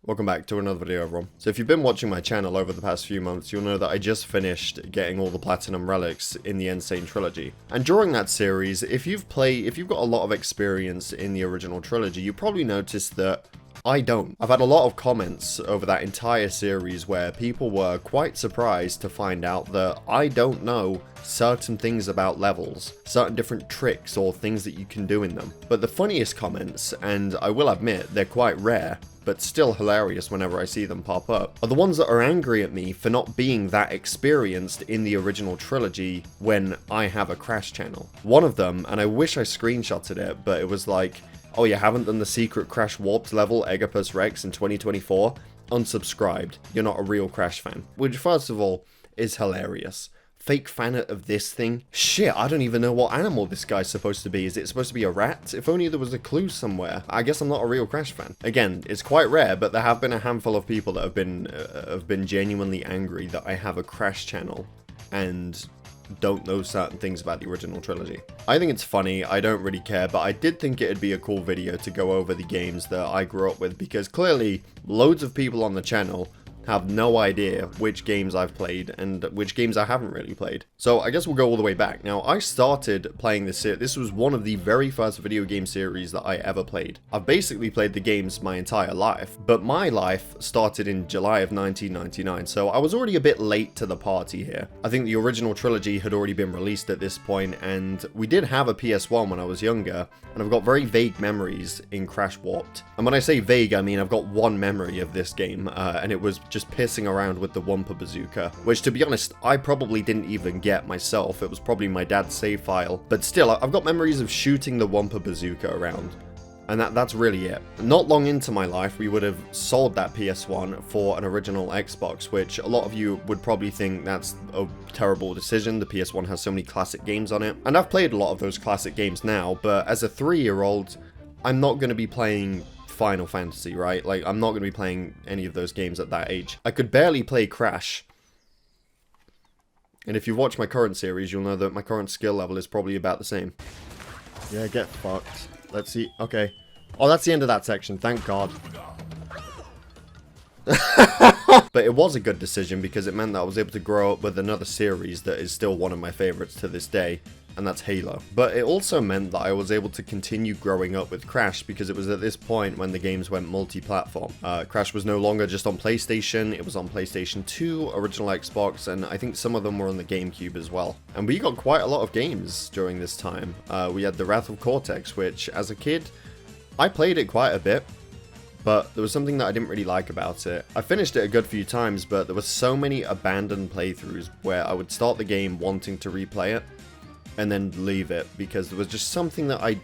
Welcome back to another video, everyone. So if you've been watching my channel over the past few months, you'll know that I just finished getting all the Platinum Relics in the Insane Trilogy. And during that series, if you've got a lot of experience in the original trilogy, you probably noticed that I don't. I've had a lot of comments over that entire series where people were quite surprised to find out that I don't know certain things about levels, certain different tricks or things that you can do in them. But the funniest comments, and I will admit they're quite rare, but still hilarious whenever I see them pop up, are the ones that are angry at me for not being that experienced in the original trilogy when I have a Crash channel. One of them, and I wish I screenshotted it, but it was like, oh, you haven't done the secret Crash Warped level Egapus Rex in 2024? Unsubscribed. You're not a real Crash fan. Which, first of all, is hilarious. Fake fan of this thing? Shit, I don't even know what animal this guy's supposed to be. Is it supposed to be a rat? If only there was a clue somewhere. I guess I'm not a real Crash fan. Again, it's quite rare, but there have been a handful of people that have been genuinely angry that I have a Crash channel and don't know certain things about the original trilogy. I think it's funny, I don't really care, but I did think it'd be a cool video to go over the games that I grew up with, because clearly loads of people on the channel have no idea which games I've played and which games I haven't really played. So I guess we'll go all the way back. Now, I started playing this was one of the very first video game series that I ever played. I've basically played the games my entire life, but my life started in July of 1999, so I was already a bit late to the party here. I think the original trilogy had already been released at this point, and we did have a PS1 when I was younger, and I've got very vague memories in Crash Warped. And when I say vague, I mean I've got one memory of this game, and it was just pissing around with the Wumpa Bazooka, which, to be honest, I probably didn't even get myself. It was probably my dad's save file, but still, I've got memories of shooting the Wumpa Bazooka around, and that's really it. Not long into my life, we would have sold that PS1 for an original Xbox, which a lot of you would probably think that's a terrible decision. The PS1 has so many classic games on it, and I've played a lot of those classic games now, but as a 3-year-old, I'm not going to be playing Final Fantasy, right? Like, I'm not going to be playing any of those games at that age. I could barely play Crash. And if you watch my current series, you'll know that my current skill level is probably about the same. Yeah, get fucked. Let's see. Okay. Oh, that's the end of that section. Thank God. But it was a good decision because it meant that I was able to grow up with another series that is still one of my favorites to this day, and that's Halo. But it also meant that I was able to continue growing up with Crash because it was at this point when the games went multi-platform. Crash was no longer just on PlayStation, it was on PlayStation 2, original Xbox, and I think some of them were on the GameCube as well. And we got quite a lot of games during this time. We had the Wrath of Cortex, which as a kid, I played it quite a bit, but there was something that I didn't really like about it. I finished it a good few times, but there were so many abandoned playthroughs where I would start the game wanting to replay it and then leave it because there was just something that I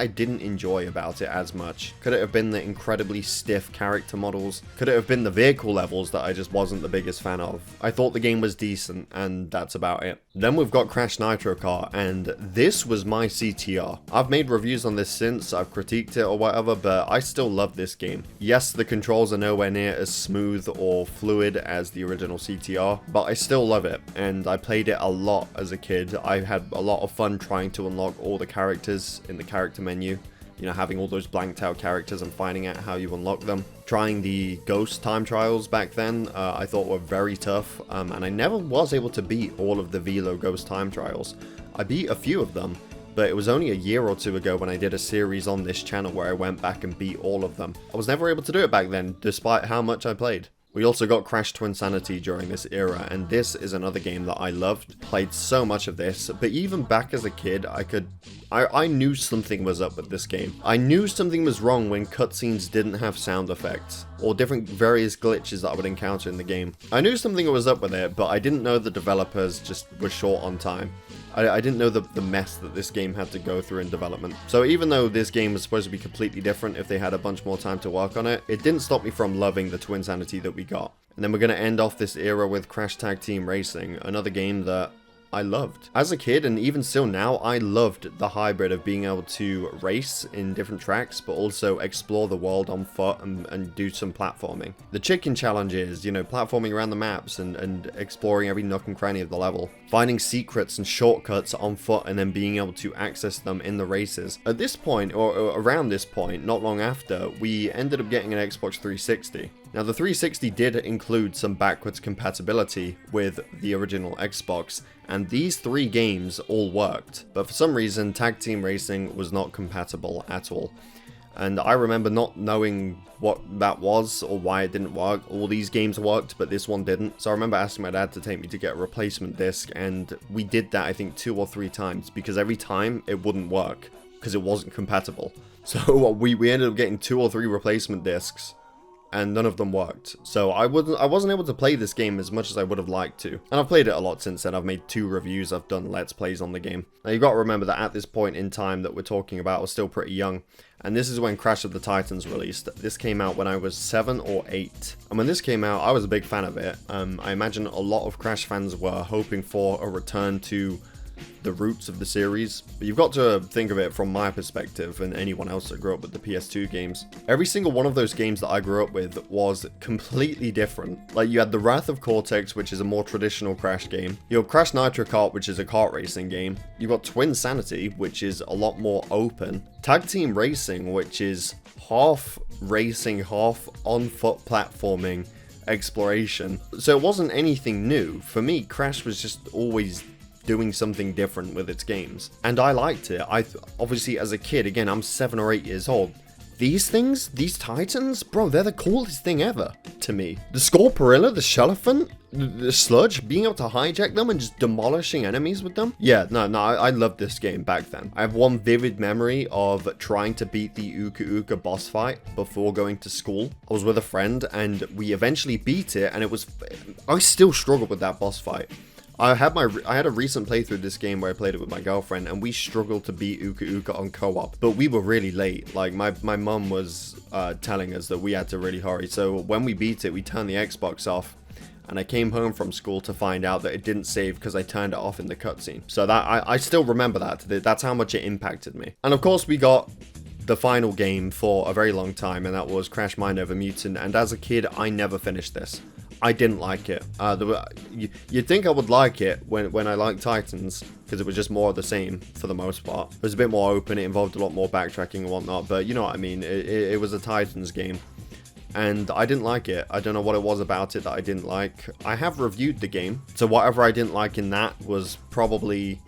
didn't enjoy about it as much. Could it have been the incredibly stiff character models? Could it have been the vehicle levels that I just wasn't the biggest fan of? I thought the game was decent, and that's about it. Then we've got Crash Nitro Kart, and this was my CTR. I've made reviews on this since, I've critiqued it or whatever, but I still love this game. Yes, the controls are nowhere near as smooth or fluid as the original CTR, but I still love it, and I played it a lot as a kid. I had a lot of fun trying to unlock all the characters in the character menu, you know, having all those blanked out characters and finding out how you unlock them. Trying the ghost time trials back then, I thought were very tough, and I never was able to beat all of the Velo ghost time trials. I beat a few of them, but it was only a year or two ago when I did a series on this channel where I went back and beat all of them. I was never able to do it back then, despite how much I played. We also got Crash Twinsanity during this era, and this is another game that I loved. Played so much of this, but even back as a kid, I knew something was up with this game. I knew something was wrong when cutscenes didn't have sound effects, or different various glitches that I would encounter in the game. I knew something was up with it, but I didn't know the developers just were short on time. I didn't know the mess that this game had to go through in development. So even though this game was supposed to be completely different if they had a bunch more time to work on it, it didn't stop me from loving the Twinsanity that we got. And then we're going to end off this era with Crash Tag Team Racing, another game that I loved. As a kid, and even still now, I loved the hybrid of being able to race in different tracks, but also explore the world on foot and do some platforming. The chicken challenges, you know, platforming around the maps and exploring every nook and cranny of the level. Finding secrets and shortcuts on foot and then being able to access them in the races. At this point, or around this point, not long after, we ended up getting an Xbox 360. Now, the 360 did include some backwards compatibility with the original Xbox, and these 3 games all worked. But for some reason, Tag Team Racing was not compatible at all. And I remember not knowing what that was or why it didn't work. All these games worked, but this one didn't. So I remember asking my dad to take me to get a replacement disc, and we did that, I think, 2 or 3 times, because every time it wouldn't work, because it wasn't compatible. So we ended up getting 2 or 3 replacement discs, and none of them worked. So I wasn't able to play this game as much as I would have liked to. And I've played it a lot since then. I've made 2 reviews, I've done Let's Plays on the game. Now, you've got to remember that at this point in time that we're talking about, I was still pretty young. And this is when Crash of the Titans released. This came out when I was 7 or 8. And when this came out, I was a big fan of it. I imagine a lot of Crash fans were hoping for a return to the roots of the series, but you've got to think of it from my perspective and anyone else that grew up with the PS2 games. Every single one of those games that I grew up with was completely different. Like, you had the Wrath of Cortex, which is a more traditional Crash game. You have Crash Nitro Kart, which is a kart racing game. You've got Twin Sanity, which is a lot more open. Tag Team Racing, which is half racing, half on-foot platforming exploration. So it wasn't anything new. For me, Crash was just always doing something different with its games, and I liked it. Obviously, as a kid, again, I'm 7 or 8 years old. These things, these Titans, bro, they're the coolest thing ever to me. The Scorporilla, the Shelliphant, the Sludge, being able to hijack them and just demolishing enemies with them. Yeah, no, I loved this game back then. I have one vivid memory of trying to beat the Uka Uka boss fight before going to school. I was with a friend and we eventually beat it, and I still struggle with that boss fight. I had a recent playthrough of this game where I played it with my girlfriend, and we struggled to beat Uka Uka on co-op, but we were really late. Like, my mum was telling us that we had to really hurry, so when we beat it, we turned the Xbox off, and I came home from school to find out that it didn't save because I turned it off in the cutscene. So that I still remember that. That's how much it impacted me. And of course, we got the final game for a very long time, and that was Crash Mind Over Mutant, and as a kid, I never finished this. I didn't like it. You'd think I would like it when I liked Titans, because it was just more of the same for the most part. It was a bit more open, it involved a lot more backtracking and whatnot, but you know what I mean. It was a Titans game, and I didn't like it. I don't know what it was about it that I didn't like. I have reviewed the game, so whatever I didn't like in that was probably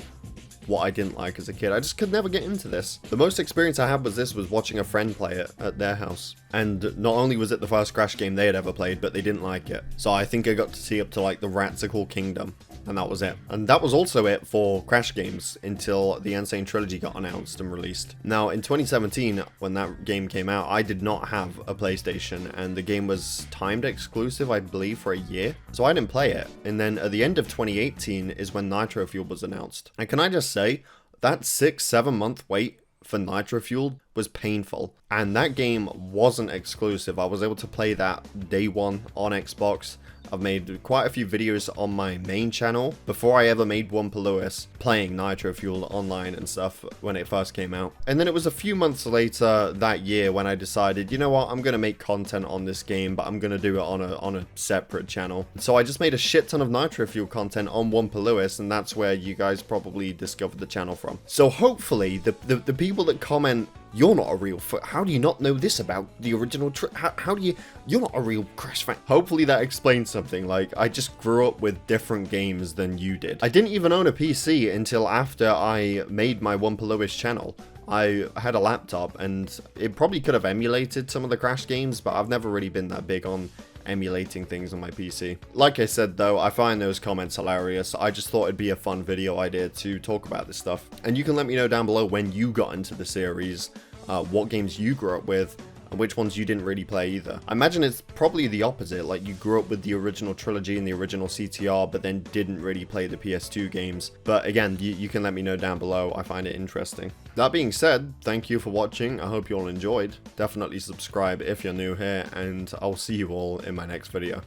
what I didn't like as a kid. I just could never get into this. The most experience I had was watching a friend play it at their house. And not only was it the first Crash game they had ever played, but they didn't like it. So I think I got to see up to like the Ratsicle Kingdom, and that was it. And that was also it for Crash games until the Insane Trilogy got announced and released. Now, in 2017, when that game came out, I did not have a PlayStation, and the game was timed exclusive, I believe, for a year. So I didn't play it. And then at the end of 2018 is when Nitro Fuel was announced. And can I just say, that 6-7 month wait for Nitro Fuel was painful, and that game wasn't exclusive. I was able to play that day one on Xbox. I've made quite a few videos on my main channel before I ever made WumpaLewis playing Nitro Fuel online and stuff when it first came out. And then it was a few months later that year when I decided, you know what, I'm going to make content on this game, but I'm going to do it on a separate channel. So I just made a shit ton of Nitro Fuel content on WumpaLewis, and that's where you guys probably discovered the channel from. So hopefully the people that comment, "You're not a real how do you not know this about the original how do you're not a real Crash fan." Hopefully that explains something. Like, I just grew up with different games than you did. I didn't even own a PC until after I made my WumpaLewis channel. I had a laptop, and it probably could have emulated some of the Crash games, but I've never really been that big on emulating things on my PC. Like I said though, I find those comments hilarious. I just thought it'd be a fun video idea to talk about this stuff. And you can let me know down below when you got into the series, what games you grew up with, and which ones you didn't really play either. I imagine it's probably the opposite, like you grew up with the original trilogy and the original CTR, but then didn't really play the PS2 games. But again, you can let me know down below. I find it interesting. That being said, thank you for watching. I hope you all enjoyed. Definitely subscribe if you're new here, and I'll see you all in my next video.